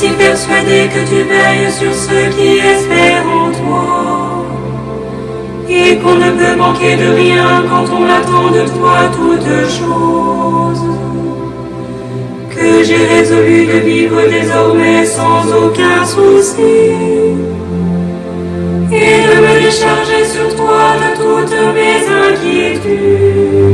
aussi persuadé que tu veilles sur ceux qui espèrent en toi, et qu'on ne peut manquer de rien quand on attend de toi toutes choses, que j'ai résolu de vivre désormais sans aucun souci, et de me décharger sur toi de toutes mes inquiétudes.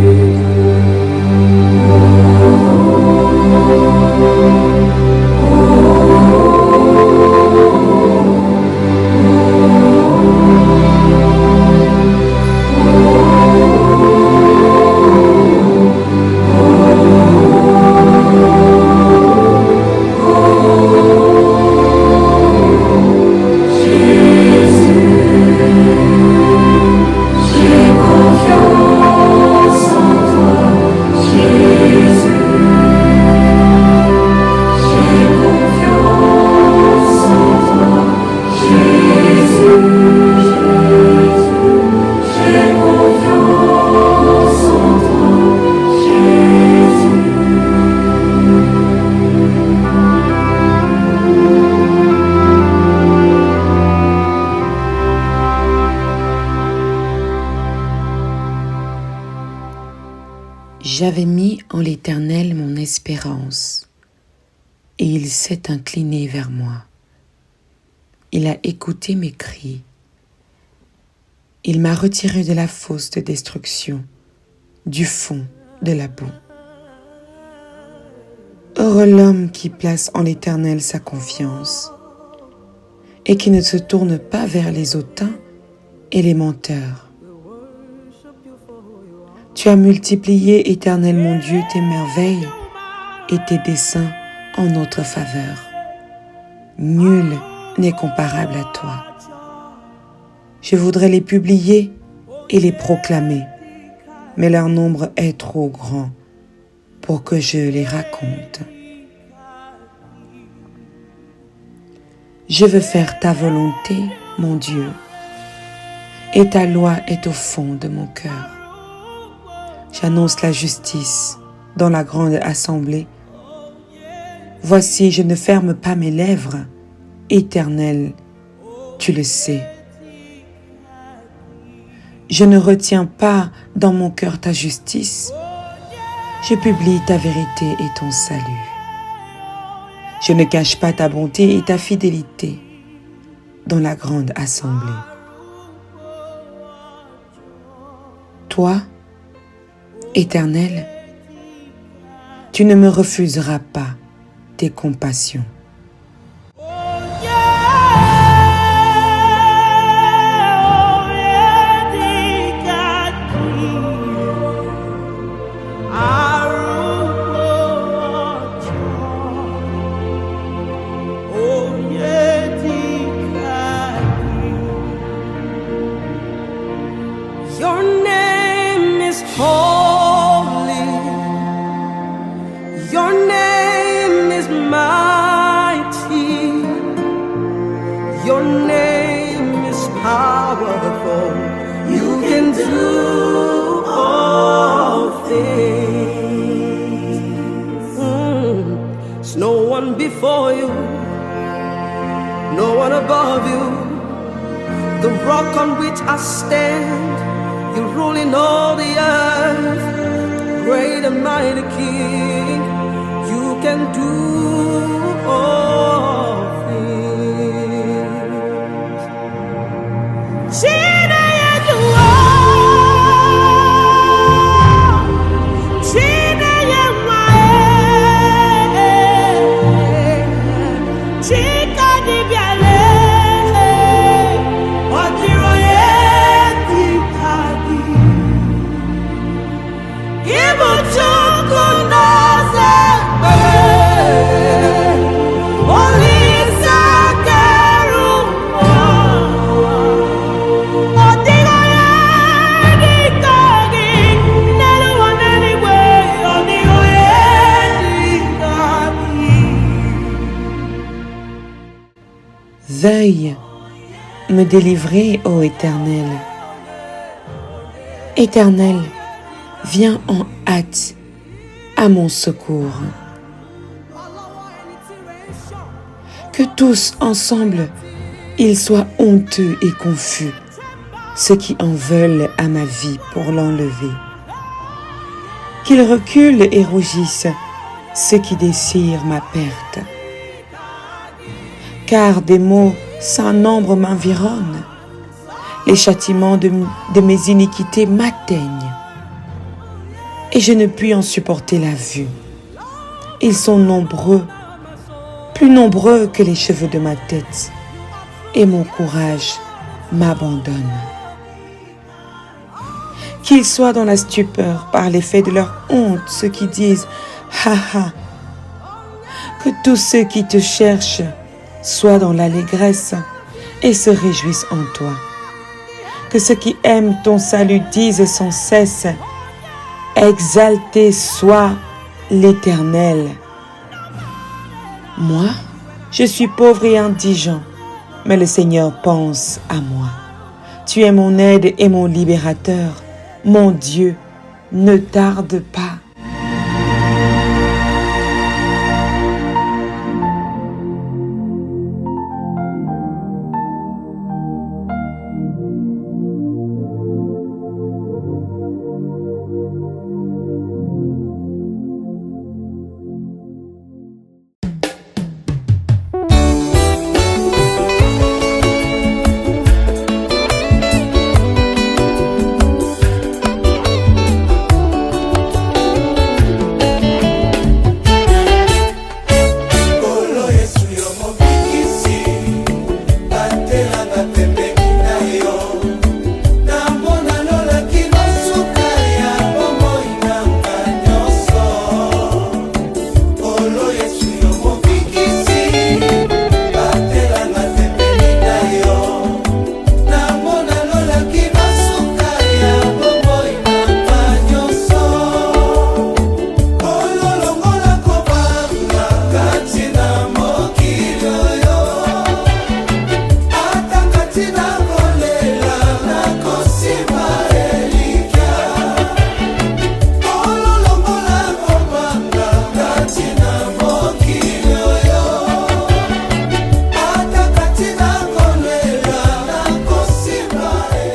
J'avais mis en l'Éternel mon espérance, et il s'est incliné vers moi. Il a écouté mes cris. Il m'a retiré de la fosse de destruction, du fond de la boue. Heureux l'homme qui place en l'Éternel sa confiance, et qui ne se tourne pas vers les hautains et les menteurs. Tu as multiplié, Éternel mon Dieu, tes merveilles et tes desseins en notre faveur. Nul n'est comparable à toi. Je voudrais les publier et les proclamer, mais leur nombre est trop grand pour que je les raconte. Je veux faire ta volonté, mon Dieu, et ta loi est au fond de mon cœur. J'annonce la justice dans la grande assemblée. Voici, je ne ferme pas mes lèvres. Éternel, tu le sais. Je ne retiens pas dans mon cœur ta justice. Je publie ta vérité et ton salut. Je ne cache pas ta bonté et ta fidélité dans la grande assemblée. Toi, Éternel, tu ne me refuseras pas tes compassions. Your name is holy. Your name is mighty. Your name is powerful. You can do all things. There's no one before you, no one above you. The rock on which I stand, you rule in all the earth. Great and mighty King, you can do all things. Veuille me délivrer, ô Éternel. Éternel, viens en hâte à mon secours. Que tous ensemble, ils soient honteux et confus, ceux qui en veulent à ma vie pour l'enlever. Qu'ils reculent et rougissent, ceux qui désirent ma perte. Car des maux sans nombre m'environnent, les châtiments de mes iniquités m'atteignent, et je ne puis en supporter la vue. Ils sont nombreux, plus nombreux que les cheveux de ma tête, et mon courage m'abandonne. Qu'ils soient dans la stupeur par l'effet de leur honte, ceux qui disent « Ha ha !» Que tous ceux qui te cherchent soient dans l'allégresse et se réjouissent en toi. Que ceux qui aiment ton salut disent sans cesse « Exalté soit l'Éternel !» Moi, je suis pauvre et indigent, mais le Seigneur pense à moi. Tu es mon aide et mon libérateur. Mon Dieu, ne tarde pas.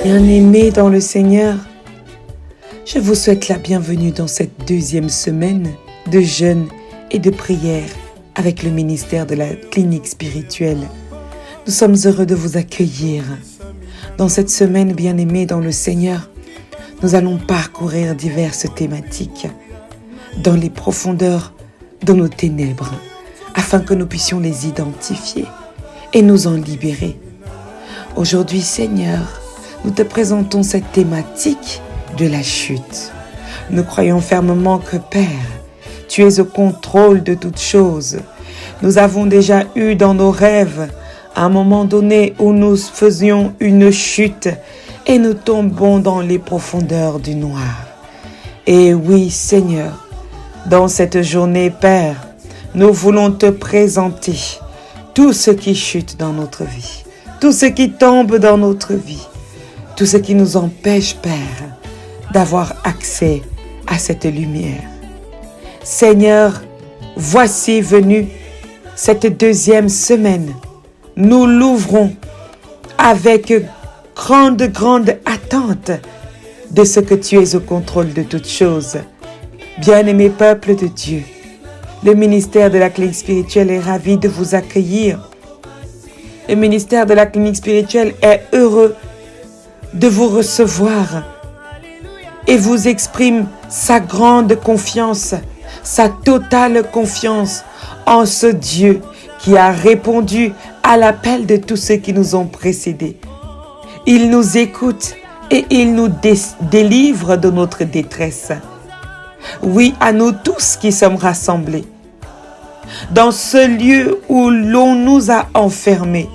Bien-aimés dans le Seigneur, je vous souhaite la bienvenue dans cette deuxième semaine de jeûne et de prière avec le ministère de la clinique spirituelle. Nous sommes heureux de vous accueillir. Dans cette semaine, bien-aimés dans le Seigneur, nous allons parcourir diverses thématiques dans les profondeurs de nos ténèbres, afin que nous puissions les identifier et nous en libérer. Aujourd'hui, Seigneur, nous te présentons cette thématique de la chute. Nous croyons fermement que, Père, tu es au contrôle de toutes choses. Nous avons déjà eu dans nos rêves un moment donné où nous faisions une chute et nous tombons dans les profondeurs du noir. Et oui, Seigneur, dans cette journée, Père, nous voulons te présenter tout ce qui chute dans notre vie, tout ce qui tombe dans notre vie, tout ce qui nous empêche, Père, d'avoir accès à cette lumière. Seigneur, voici venue cette deuxième semaine. Nous l'ouvrons avec grande attente de ce que tu es au contrôle de toutes choses. Bien-aimé peuple de Dieu, le ministère de la clinique spirituelle est ravi de vous accueillir. Le ministère de la clinique spirituelle est heureux de vous recevoir et vous exprime sa grande confiance, sa totale confiance en ce Dieu qui a répondu à l'appel de tous ceux qui nous ont précédés. Il nous écoute et il nous délivre de notre détresse. Oui, à nous tous qui sommes rassemblés dans ce lieu où l'on nous a enfermés,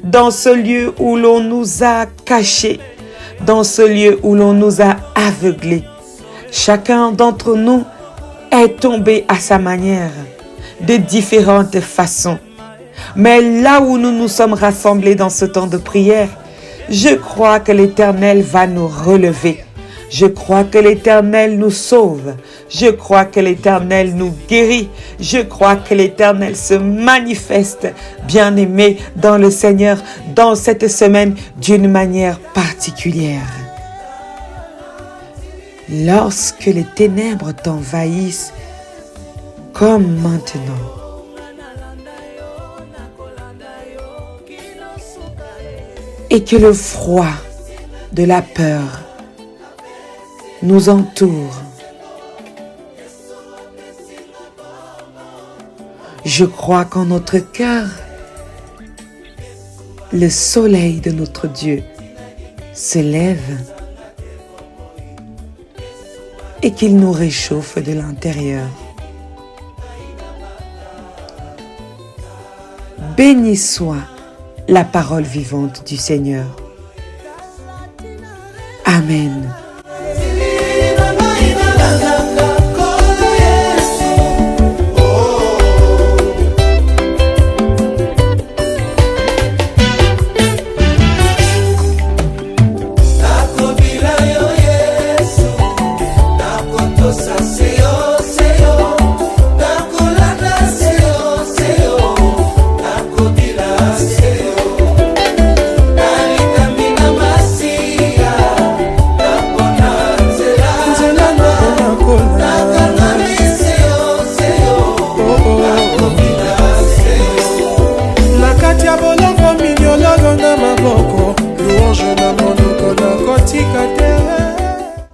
dans ce lieu où l'on nous a cachés, dans ce lieu où l'on nous a aveuglés. Chacun d'entre nous est tombé à sa manière, de différentes façons. Mais là où nous nous sommes rassemblés dans ce temps de prière, je crois que l'Éternel va nous relever. Je crois que l'Éternel nous sauve. Je crois que l'Éternel nous guérit. Je crois que l'Éternel se manifeste, bien-aimé, dans le Seigneur, dans cette semaine, d'une manière particulière. Lorsque les ténèbres t'envahissent, comme maintenant, et que le froid de la peur nous entoure, je crois qu'en notre cœur, le soleil de notre Dieu se lève et qu'il nous réchauffe de l'intérieur. Béni soit la parole vivante du Seigneur. Amen.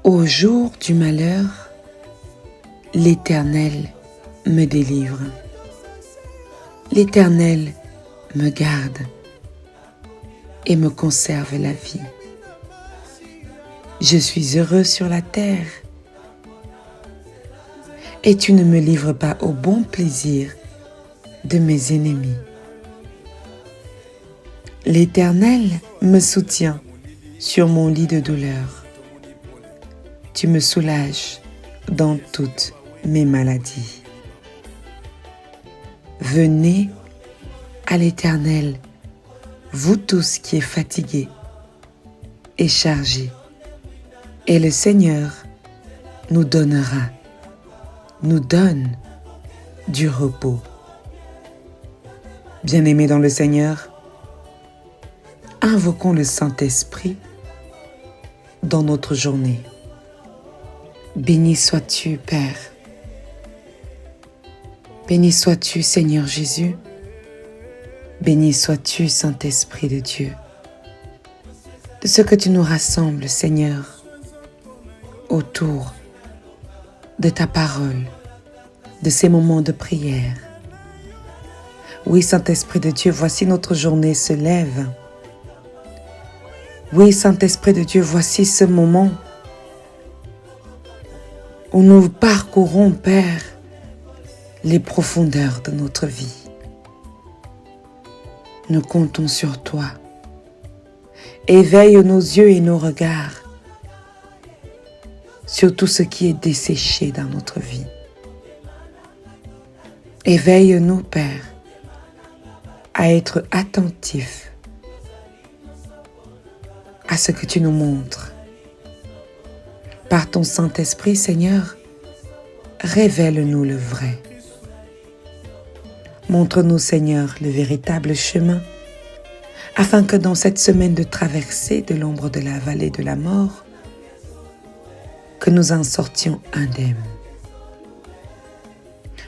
Au jour du malheur, l'Éternel me délivre. L'Éternel me garde et me conserve la vie. Je suis heureux sur la terre et tu ne me livres pas au bon plaisir de mes ennemis. L'Éternel me soutient sur mon lit de douleur. Tu me soulages dans toutes mes maladies. Venez à l'Éternel, vous tous qui êtes fatigués et chargés, et le Seigneur nous donne du repos. Bien-aimés dans le Seigneur, invoquons le Saint-Esprit dans notre journée. Béni sois-tu, Père. Béni sois-tu, Seigneur Jésus. Béni sois-tu, Saint-Esprit de Dieu. De ce que tu nous rassembles, Seigneur, autour de ta parole, de ces moments de prière. Oui, Saint-Esprit de Dieu, voici notre journée se lève. Oui, Saint-Esprit de Dieu, voici ce moment où nous parcourons, Père, les profondeurs de notre vie. Nous comptons sur toi. Éveille nos yeux et nos regards sur tout ce qui est desséché dans notre vie. Éveille-nous, Père, à être attentifs à ce que tu nous montres. Par ton Saint-Esprit, Seigneur, révèle-nous le vrai. Montre-nous, Seigneur, le véritable chemin, afin que dans cette semaine de traversée de l'ombre de la vallée de la mort, que nous en sortions indemnes.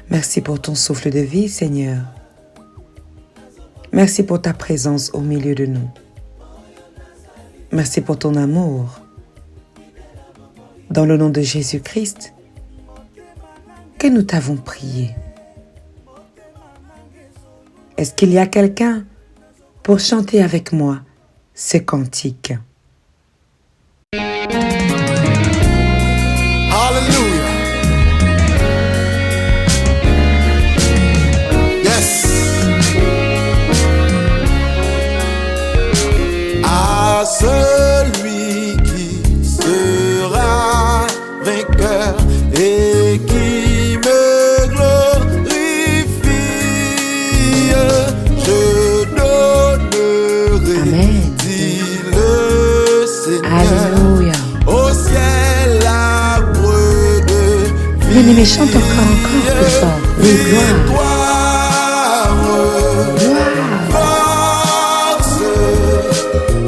Merci pour ton souffle de vie, Seigneur. Merci pour ta présence au milieu de nous. Merci pour ton amour. Dans le nom de Jésus-Christ, que nous t'avons prié. Est-ce qu'il y a quelqu'un pour chanter avec moi ce cantique? Hallelujah. Yes. À celui qui sera vainqueur et qui me glorifie, je donnerai, Amen. dit le mais chante encore plus fort. Oui, gloire. Force,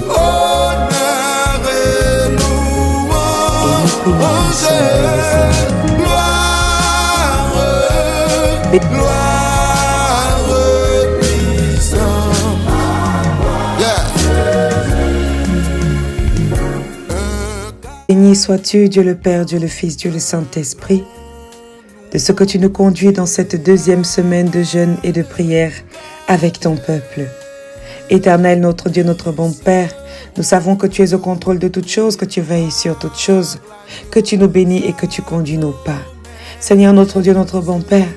honneur et louange, gloire, puissance. Yeah. Béni sois-tu, Dieu le Père, Dieu le Fils, Dieu le Saint-Esprit, de ce que tu nous conduis dans cette deuxième semaine de jeûne et de prière avec ton peuple. Éternel, notre Dieu, notre bon Père, nous savons que tu es au contrôle de toutes choses, que tu veilles sur toutes choses, que tu nous bénis et que tu conduis nos pas. Seigneur, notre Dieu, notre bon Père,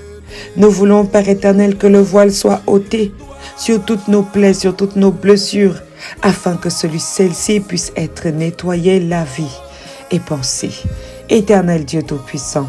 nous voulons, Père éternel, que le voile soit ôté sur toutes nos plaies, sur toutes nos blessures, afin que celle-ci puisse être nettoyée, lavée et pensée. Éternel Dieu Tout-Puissant,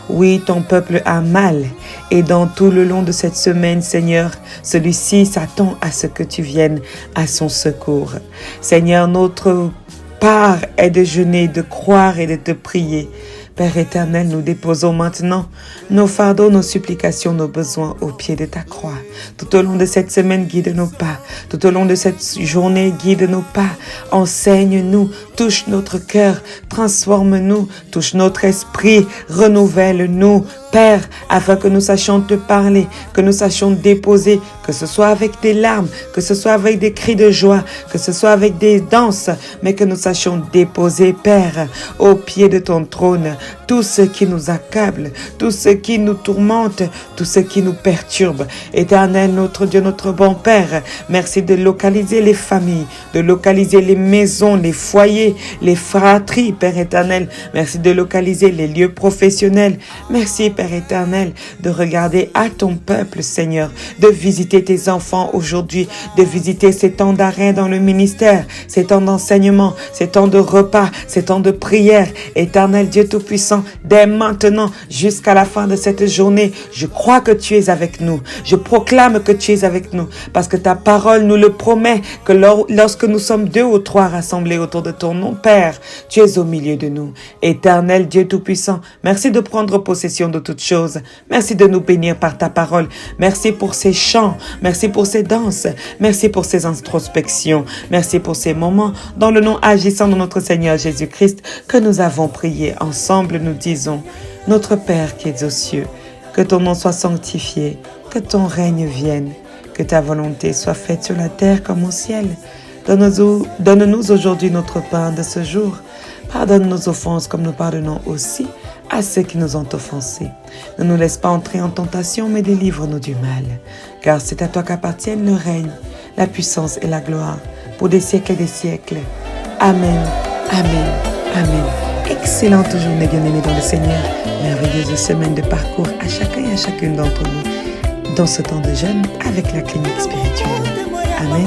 oui, ton peuple a mal et dans tout le long de cette semaine, Seigneur, celui-ci s'attend à ce que tu viennes à son secours. Seigneur, notre part est de jeûner, de croire et de te prier. Père éternel, nous déposons maintenant nos fardeaux, nos supplications, nos besoins au pied de ta croix. Tout au long de cette semaine, guide nos pas. Tout au long de cette journée, guide nos pas. Enseigne-nous, touche notre cœur, transforme-nous, touche notre esprit, renouvelle-nous, Père, afin que nous sachions te parler, que nous sachions déposer, que ce soit avec des larmes, que ce soit avec des cris de joie, que ce soit avec des danses, mais que nous sachions déposer, Père, au pied de ton trône, tout ce qui nous accable, tout ce qui nous tourmente, tout ce qui nous perturbe. Éternel, notre Dieu, notre bon Père, merci de localiser les familles, de localiser les maisons, les foyers, les fratries, Père éternel. Merci de localiser les lieux professionnels. Merci, Père éternel, de regarder à ton peuple, Seigneur, de visiter tes enfants aujourd'hui, de visiter ces temps d'arrêt dans le ministère, ces temps d'enseignement, ces temps de repas, ces temps de prière. Éternel Dieu Tout-Puissant, dès maintenant jusqu'à la fin de cette journée, je crois que tu es avec nous. Je proclame que tu es avec nous parce que ta parole nous le promet que lorsque nous sommes 2 ou 3 rassemblés autour de ton nom, Père, tu es au milieu de nous. Éternel Dieu Tout-Puissant, merci de prendre possession de toutes choses. Merci de nous bénir par ta parole. Merci pour ces chants. Merci pour ces danses. Merci pour ces introspections. Merci pour ces moments dans le nom agissant de notre Seigneur Jésus-Christ que nous avons prié ensemble. Nous disons, notre Père qui es aux cieux, que ton nom soit sanctifié, que ton règne vienne, que ta volonté soit faite sur la terre comme au ciel. Donne-nous aujourd'hui notre pain de ce jour. Pardonne nos offenses comme nous pardonnons aussi à ceux qui nous ont offensés. Ne nous laisse pas entrer en tentation, mais délivre-nous du mal. Car c'est à toi qu'appartiennent le règne, la puissance et la gloire, pour des siècles et des siècles. Amen, amen, amen. Excellente journée, bien-aimés dans le Seigneur. Merveilleuse semaine de parcours à chacun et à chacune d'entre nous dans ce temps de jeûne avec la clinique spirituelle. Amen.